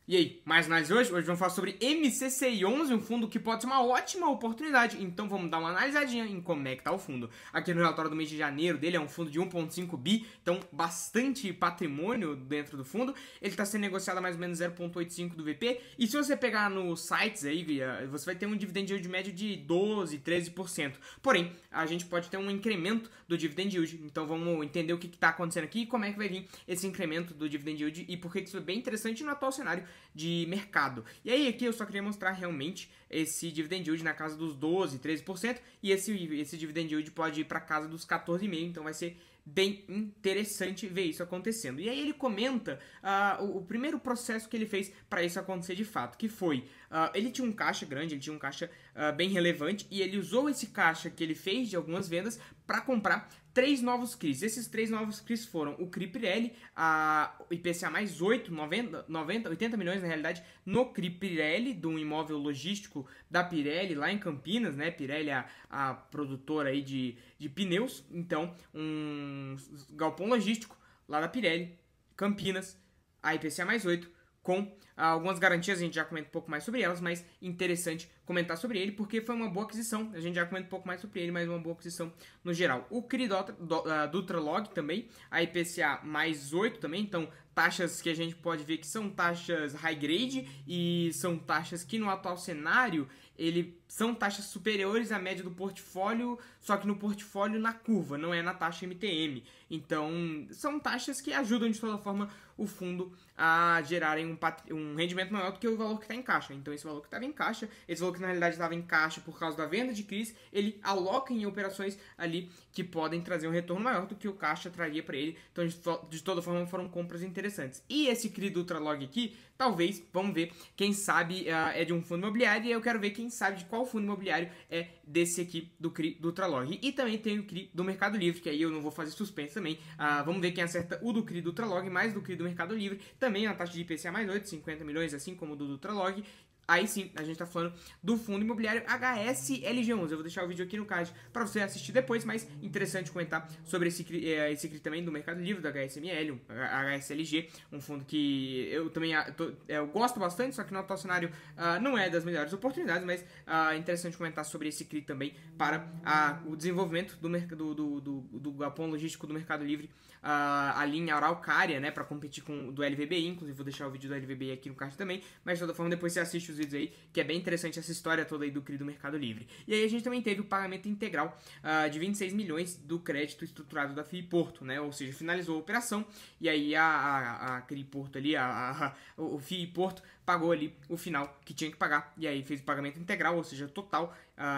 E aí, mais análise hoje? Hoje vamos falar sobre MCCI11, um fundo que pode ser uma ótima oportunidade. Então vamos dar uma analisadinha em como é que tá o fundo. Aqui no relatório do mês de janeiro dele é um fundo de 1,5 bi, então bastante patrimônio dentro do fundo. Ele está sendo negociado a mais ou menos 0,85 do VP. E se você pegar nos sites aí, você vai ter um dividend yield médio de 12, 13%. Porém, a gente pode ter um incremento do dividend yield. Então vamos entender o que está acontecendo aqui e como é que vai vir esse incremento do dividend yield e por que isso é bem interessante no atual cenário de mercado. E aí aqui eu só queria mostrar realmente esse dividend yield na casa dos 12, 13%, e esse dividend yield pode ir para casa dos 14,5%, então vai ser bem interessante ver isso acontecendo. E aí ele comenta o primeiro processo que ele fez para isso acontecer de fato, que foi, ele tinha um caixa grande, ele tinha um caixa bem relevante, e ele usou esse caixa que ele fez de algumas vendas para comprar 3 novos CRIs. Esses 3 novos CRIs foram o CRI Pirelli, a IPCA mais 8, 80 milhões na realidade, no CRI Pirelli, de um imóvel logístico da Pirelli, lá em Campinas, né? Pirelli é a produtora aí de pneus, então um galpão logístico lá da Pirelli, Campinas, a IPCA mais 8, com algumas garantias, a gente já comenta um pouco mais sobre elas, mas interessante comentar sobre ele, porque foi uma boa aquisição, a gente já comenta um pouco mais sobre ele, mas uma boa aquisição no geral. O CRI Dutralog também, a IPCA mais 8 também, então taxas que a gente pode ver que são taxas high grade e são taxas que no atual cenário são taxas superiores à média do portfólio, só que no portfólio na curva, não é na taxa MTM. Então, são taxas que ajudam de toda forma o fundo a gerarem um rendimento maior do que o valor que está em caixa. Então, esse valor que estava em caixa, esse valor que na realidade estava em caixa por causa da venda de CRIs, ele aloca em operações ali que podem trazer um retorno maior do que o caixa traria para ele. Então, de toda forma, foram compras interessantes. E esse CRI do Ultralog aqui, talvez, vamos ver, quem sabe é de um fundo imobiliário, e eu quero ver quem sabe de qual fundo imobiliário é desse aqui do CRI do Ultralog. E também tem o CRI do Mercado Livre, que aí eu não vou fazer suspense também. Vamos ver quem acerta o do CRI do Ultralog mais do CRI do Mercado Livre. Também a taxa de IPCA mais 8, 50 milhões, assim como o do Ultralog. Aí sim, a gente tá falando do fundo imobiliário HSLG11. Eu vou deixar o vídeo aqui no card para você assistir depois, mas interessante comentar sobre esse CRI também do Mercado Livre, do HSML, HSLG, um fundo que eu também eu gosto bastante, só que no atual cenário não é das melhores oportunidades, mas é interessante comentar sobre esse CRI também para o desenvolvimento do galpão logístico do Mercado Livre ali em Araucária, né, para competir com o do LVBI, inclusive vou deixar o vídeo do LVBI aqui no card também, mas de toda forma depois você assiste os vídeos aí, que é bem interessante essa história toda aí do CRI do Mercado Livre. E aí a gente também teve o pagamento integral de 26 milhões do crédito estruturado da FII Porto, né, ou seja, finalizou a operação, e aí a CRI Porto ali, o FII Porto pagou ali o final que tinha que pagar, e aí fez o pagamento integral, ou seja, total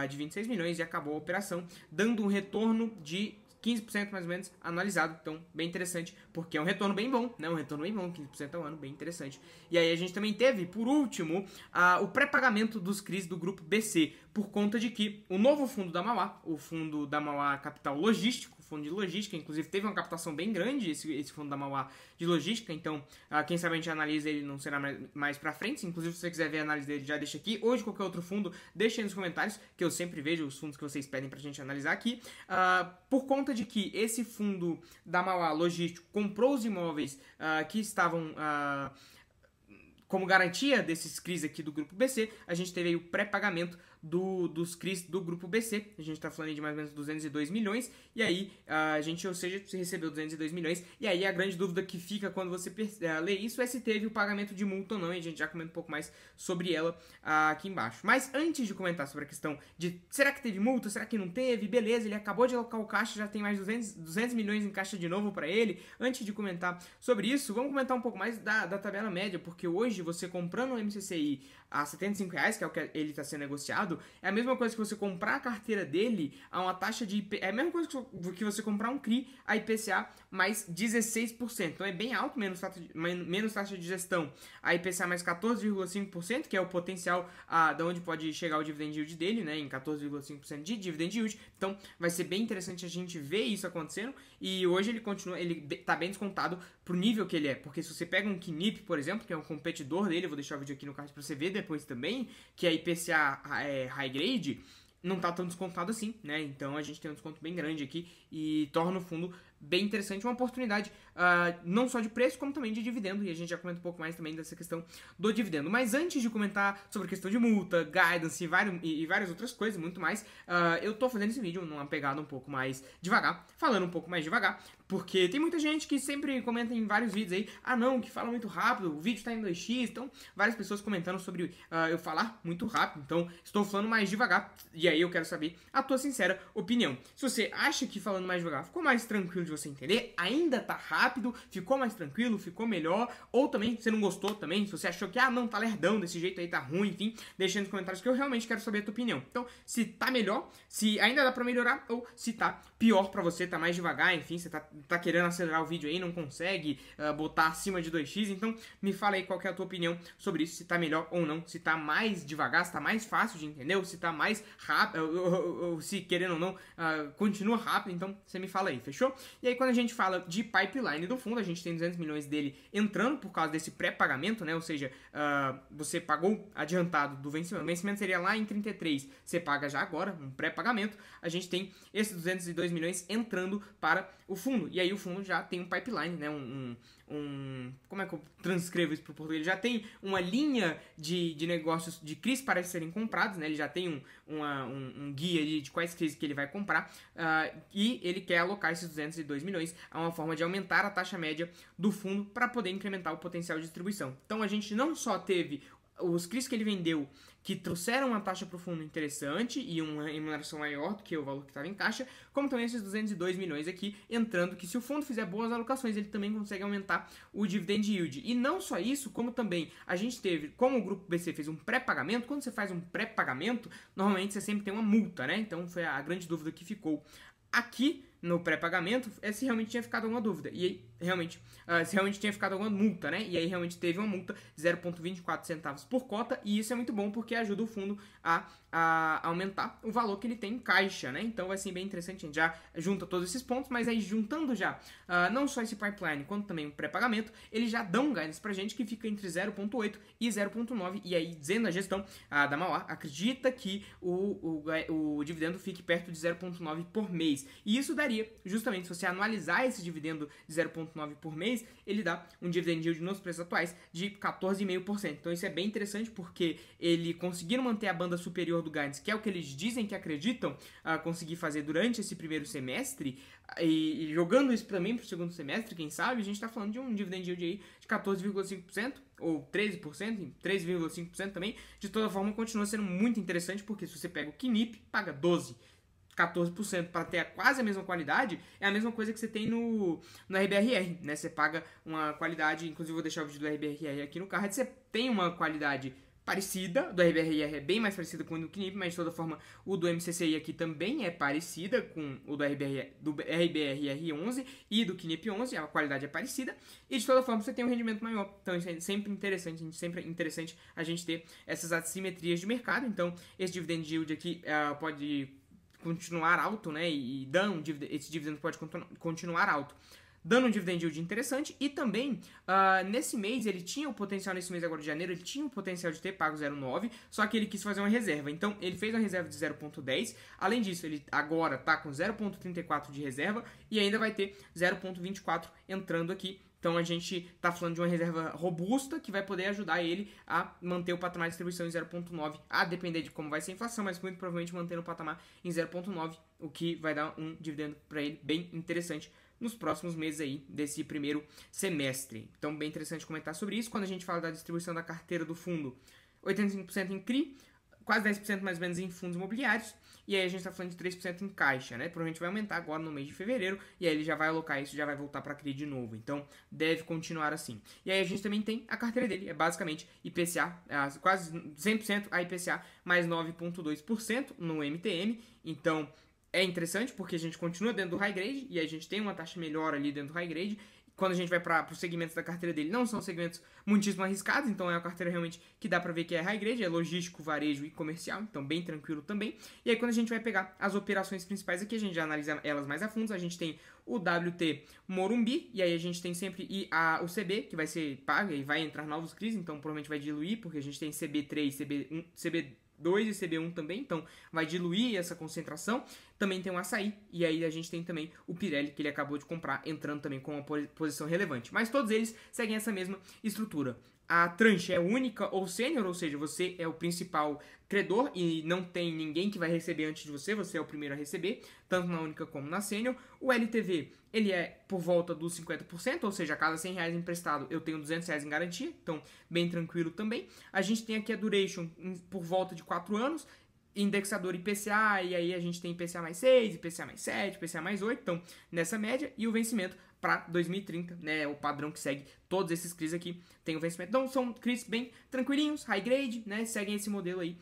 de 26 milhões, e acabou a operação, dando um retorno de 15% mais ou menos anualizado, então bem interessante, porque é um retorno bem bom, né? Um retorno bem bom, 15% ao ano, bem interessante. E aí a gente também teve, por último, o pré-pagamento dos CRIs do grupo BC, por conta de que o novo fundo da Mauá, o fundo da Mauá Capital Logístico, fundo de logística, inclusive teve uma captação bem grande esse fundo da Mauá de logística, então quem sabe a gente analisa ele, não será mais pra frente, inclusive se você quiser ver a análise dele, já deixa aqui, ou de qualquer outro fundo, deixa aí nos comentários, que eu sempre vejo os fundos que vocês pedem pra gente analisar aqui. Por conta de que esse fundo da Mauá Logístico comprou os imóveis que estavam como garantia desses CRIs aqui do Grupo BC, a gente teve aí o pré-pagamento dos CRIs do Grupo BC, a gente está falando de mais ou menos 202 milhões, e aí a gente, ou seja, você recebeu 202 milhões, e aí a grande dúvida que fica quando você lê isso é se teve o pagamento de multa ou não, e a gente já comenta um pouco mais sobre ela aqui embaixo. Mas antes de comentar sobre a questão de será que teve multa, será que não teve, beleza, ele acabou de alocar o caixa, já tem mais 200 milhões em caixa de novo para ele, antes de comentar sobre isso, vamos comentar um pouco mais da tabela média, porque hoje você comprando o MCCI a R$75, que é o que ele está sendo negociado, é a mesma coisa que você comprar a carteira dele a uma taxa de é a mesma coisa que você comprar um CRI a IPCA mais 16%. Então é bem alto, menos taxa de gestão. A IPCA mais 14,5%, que é o potencial da onde pode chegar o dividend yield dele, né, em 14,5% de dividend yield. Então vai ser bem interessante a gente ver isso acontecendo. E hoje ele está bem descontado pro nível que ele é, porque se você pega um Knip, por exemplo, que é um competidor dele, eu vou deixar o vídeo aqui no card para você ver depois também, que é IPCA high grade, não tá tão descontado assim, né? Então a gente tem um desconto bem grande aqui e torna o fundo bem interessante, uma oportunidade não só de preço, como também de dividendo, e a gente já comenta um pouco mais também dessa questão do dividendo. Mas antes de comentar sobre a questão de multa, guidance e várias outras coisas, muito mais, eu tô fazendo esse vídeo numa pegada um pouco mais devagar, falando um pouco mais devagar, porque tem muita gente que sempre comenta em vários vídeos aí, não, que fala muito rápido, o vídeo tá em 2x, então várias pessoas comentando sobre eu falar muito rápido, então estou falando mais devagar, e aí eu quero saber a tua sincera opinião. Se você acha que falando mais devagar ficou mais tranquilo de você entender, ainda tá rápido, ficou mais tranquilo, ficou melhor, ou também você não gostou também, se você achou que, não, tá lerdão, desse jeito aí tá ruim, enfim, deixa nos comentários que eu realmente quero saber a tua opinião. Então, se tá melhor, se ainda dá pra melhorar, ou se tá pior pra você, tá mais devagar, enfim, você tá querendo acelerar o vídeo aí, não consegue botar acima de 2x, então me fala aí qual que é a tua opinião sobre isso, se tá melhor ou não, se tá mais devagar, se tá mais fácil de entender, ou se tá mais rápido, ou se querendo ou não, continua rápido, então você me fala aí, fechou? E aí quando a gente fala de pipeline do fundo, a gente tem 200 milhões dele entrando por causa desse pré-pagamento, né, ou seja, você pagou adiantado do vencimento, o vencimento seria lá em 33, você paga já agora, um pré-pagamento, a gente tem esses 202 milhões entrando para o fundo, e aí o fundo já tem um pipeline, né, como é que eu transcrevo isso para o português? Ele já tem uma linha de negócios de CRIs para serem comprados, né? Ele já tem um guia de quais CRIs que ele vai comprar e ele quer alocar esses 202 milhões a uma forma de aumentar a taxa média do fundo para poder incrementar o potencial de distribuição. Então a gente não só teve os CRIs que ele vendeu que trouxeram uma taxa para o fundo interessante e uma remuneração maior do que o valor que estava em caixa, como também esses 202 milhões aqui entrando, que se o fundo fizer boas alocações, ele também consegue aumentar o dividend yield. E não só isso, como também a gente teve, como o Grupo BC fez um pré-pagamento, quando você faz um pré-pagamento, normalmente você sempre tem uma multa, né? Então foi a grande dúvida que ficou aqui no pré-pagamento é se realmente tinha ficado alguma dúvida. E aí, realmente, se realmente tinha ficado alguma multa, né? E aí, realmente, teve uma multa de 0,24 centavos por cota. E isso é muito bom porque ajuda o fundo a aumentar o valor que ele tem em caixa, né? Então, vai ser bem interessante. A gente já junta todos esses pontos, mas aí, juntando já não só esse pipeline, quanto também o pré-pagamento, eles já dão um guidance pra gente que fica entre 0,8 e 0,9. E aí, dizendo a gestão da Mauá, acredita que o dividendo fique perto de 0,9 por mês. E isso daria, justamente, se você anualizar esse dividendo de 0,9 por mês, ele dá um dividend yield nos preços atuais de 14,5%. Então isso é bem interessante porque ele conseguiram manter a banda superior do guidance, que é o que eles dizem que acreditam conseguir fazer durante esse primeiro semestre, e jogando isso também para o segundo semestre, quem sabe, a gente está falando de um dividend yield aí de 14,5%, ou 13%, 13,5% também. De toda forma, continua sendo muito interessante, porque se você pega o KNIP, paga 12%. 14% para ter quase a mesma qualidade, é a mesma coisa que você tem no RBRR, né? Você paga uma qualidade, inclusive vou deixar o vídeo do RBRR aqui no card, você tem uma qualidade parecida, do RBRR é bem mais parecida com o do KNIP, mas de toda forma o do MCCI aqui também é parecida com o do RBRR11 e do KNIP 11, a qualidade é parecida, e de toda forma você tem um rendimento maior, então isso é sempre interessante a gente ter essas assimetrias de mercado. Então esse dividend yield aqui pode continuar alto, né, e esse dividendo pode continuar alto, dando um dividend yield interessante. E também, nesse mês, ele tinha o potencial, nesse mês agora de janeiro, ele tinha o potencial de ter pago 0,9, só que ele quis fazer uma reserva, então ele fez uma reserva de 0,10, além disso, ele agora está com 0,34 de reserva, e ainda vai ter 0,24 entrando aqui. Então a gente está falando de uma reserva robusta que vai poder ajudar ele a manter o patamar de distribuição em 0,9, a depender de como vai ser a inflação, mas muito provavelmente mantendo o patamar em 0,9, o que vai dar um dividendo para ele bem interessante nos próximos meses aí desse primeiro semestre. Então bem interessante comentar sobre isso. Quando a gente fala da distribuição da carteira do fundo, 85% em CRI, quase 10% mais ou menos em fundos imobiliários, e aí a gente está falando de 3% em caixa, né? Provavelmente vai aumentar agora no mês de fevereiro, e aí ele já vai alocar isso, já vai voltar para CRI de novo. Então, deve continuar assim. E aí a gente também tem a carteira dele, é basicamente IPCA, quase 100% a IPCA, mais 9,2% no MTM. Então, é interessante porque a gente continua dentro do high grade, e a gente tem uma taxa melhor ali dentro do high grade. Quando a gente vai para os segmentos da carteira dele, não são segmentos muitíssimo arriscados, então é uma carteira realmente que dá para ver que é high grade, é logístico, varejo e comercial, então bem tranquilo também. E aí quando a gente vai pegar as operações principais aqui, a gente já analisa elas mais a fundo. A gente tem o WT Morumbi, e aí a gente tem sempre o CB, que vai ser paga e vai entrar novos CRIs, então provavelmente vai diluir, porque a gente tem CB3, CB1, CB2 e CB1 também, então vai diluir essa concentração. Também tem o Açaí, e aí a gente tem também o Pirelli, que ele acabou de comprar, entrando também com uma posição relevante. Mas todos eles seguem essa mesma estrutura. A tranche é única ou sênior, ou seja, você é o principal credor e não tem ninguém que vai receber antes de você, você é o primeiro a receber, tanto na única como na sênior. O LTV, ele é por volta dos 50%, ou seja, a cada R$100 emprestado eu tenho R$200 em garantia, então bem tranquilo também. A gente tem aqui a duration por volta de 4 anos, indexador IPCA, e aí a gente tem IPCA mais 6, IPCA mais 7, IPCA mais 8, então nessa média, e o vencimento para 2030, né, o padrão que segue todos esses CRIs aqui, tem o vencimento. Então são CRIs bem tranquilinhos, high grade, né, seguem esse modelo aí,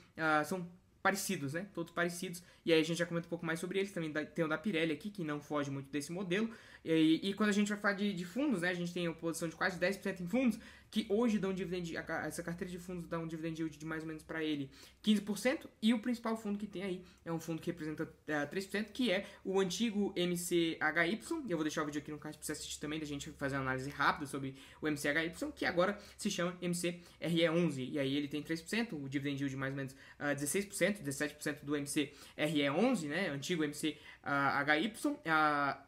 são parecidos, né, todos parecidos, e aí a gente já comenta um pouco mais sobre eles, também tem o da Pirelli aqui, que não foge muito desse modelo, e quando a gente vai falar de fundos, né, a gente tem a posição de quase 10% em fundos, que hoje dão dividend, essa carteira de fundos dá um dividend yield de mais ou menos para ele 15%, e o principal fundo que tem aí é um fundo que representa 3%, que é o antigo MCHY. Eu vou deixar o vídeo aqui no card para você assistir também, da gente fazer uma análise rápida sobre o MCHY, que agora se chama MCRE11, e aí ele tem 3%, o dividend yield de mais ou menos 16%, 17% do MCRE11, né, antigo MCHY,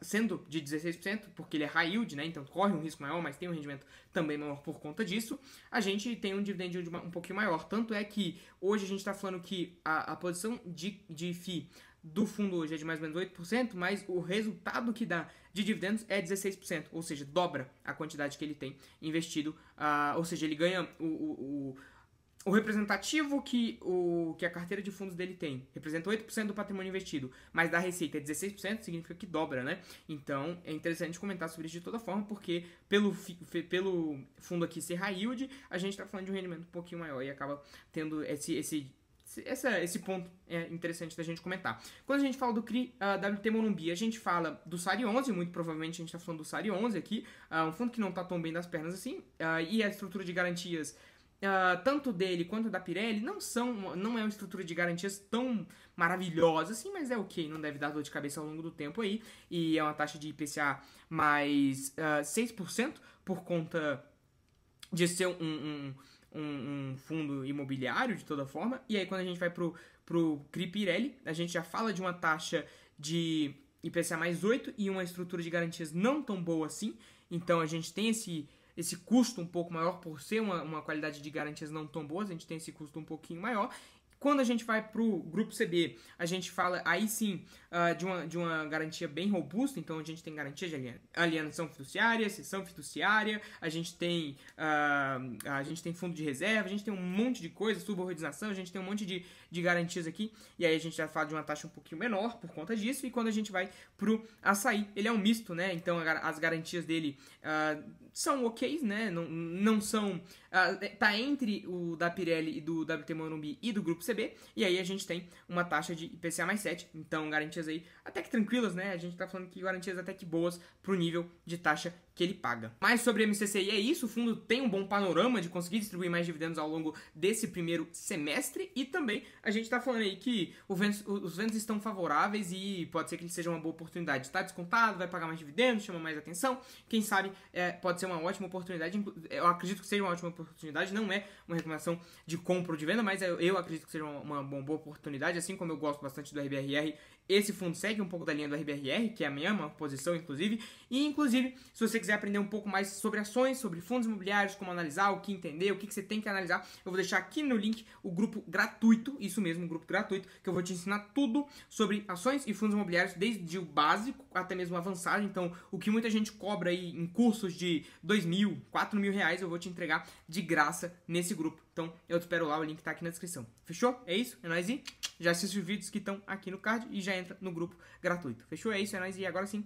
sendo de 16%, porque ele é high yield, né, então corre um risco maior, mas tem um rendimento também maior por conta disso. A gente tem um dividend yield um pouquinho maior, tanto é que hoje a gente está falando que a posição de FII do fundo hoje é de mais ou menos 8%, mas o resultado que dá de dividendos é 16%, ou seja, dobra a quantidade que ele tem investido, ou seja, ele ganha o representativo que a carteira de fundos dele tem, representa 8% do patrimônio investido, mas da receita é 16%, significa que dobra, né? Então, é interessante comentar sobre isso de toda forma, porque pelo fundo aqui ser high yield, a gente está falando de um rendimento um pouquinho maior e acaba tendo esse ponto interessante da gente comentar. Quando a gente fala do CRI WT Morumbi, a gente fala do SARI 11, muito provavelmente a gente está falando do SARI 11 aqui, um fundo que não está tão bem das pernas assim, e a estrutura de garantias tanto dele quanto da Pirelli não é uma estrutura de garantias tão maravilhosa assim, mas é ok, não deve dar dor de cabeça ao longo do tempo aí, e é uma taxa de IPCA mais 6% por conta de ser um fundo imobiliário de toda forma. E aí quando a gente vai pro CRI Pirelli, a gente já fala de uma taxa de IPCA mais 8 e uma estrutura de garantias não tão boa assim, então a gente tem esse custo um pouco maior por ser uma qualidade de garantias não tão boas, a gente tem esse custo um pouquinho maior. Quando a gente vai para o grupo CB, a gente fala aí sim de uma garantia bem robusta, então a gente tem garantia de alienação fiduciária, cessão fiduciária, a gente tem fundo de reserva, a gente tem um monte de coisa, subordinação, a gente tem um monte de garantias aqui, e aí a gente já fala de uma taxa um pouquinho menor por conta disso. E quando a gente vai pro Açaí, ele é um misto, né, então as garantias dele são ok, né, não são, tá entre o da Pirelli e do WT Morumbi e do grupo CB, e aí a gente tem uma taxa de IPCA mais 7, então garantias aí até que tranquilas, né, a gente tá falando que garantias até que boas pro nível de taxa que ele paga. Mas sobre a MCCI é isso, o fundo tem um bom panorama de conseguir distribuir mais dividendos ao longo desse primeiro semestre, e também a gente tá falando aí que os ventos estão favoráveis e pode ser que ele seja uma boa oportunidade. Está descontado, vai pagar mais dividendos, chama mais atenção, quem sabe pode ser uma ótima oportunidade. Eu acredito que seja uma ótima oportunidade, não é uma recomendação de compra ou de venda, mas eu acredito que seja uma boa oportunidade, assim como eu gosto bastante do RBRR. Esse fundo segue um pouco da linha do RBRR, que é a minha posição, inclusive. E, inclusive, se você quiser aprender um pouco mais sobre ações, sobre fundos imobiliários, como analisar, o que entender, o que você tem que analisar, eu vou deixar aqui no link o grupo gratuito, isso mesmo, um grupo gratuito, que eu vou te ensinar tudo sobre ações e fundos imobiliários, desde o básico até mesmo o avançado. Então, o que muita gente cobra aí em cursos de R$2.000, R$4.000, eu vou te entregar de graça nesse grupo. Então, eu te espero lá, o link tá aqui na descrição. Fechou? É isso? É nóis, e já assiste os vídeos que estão aqui no card e já entra no grupo gratuito. Fechou? É isso, é nóis, e agora sim,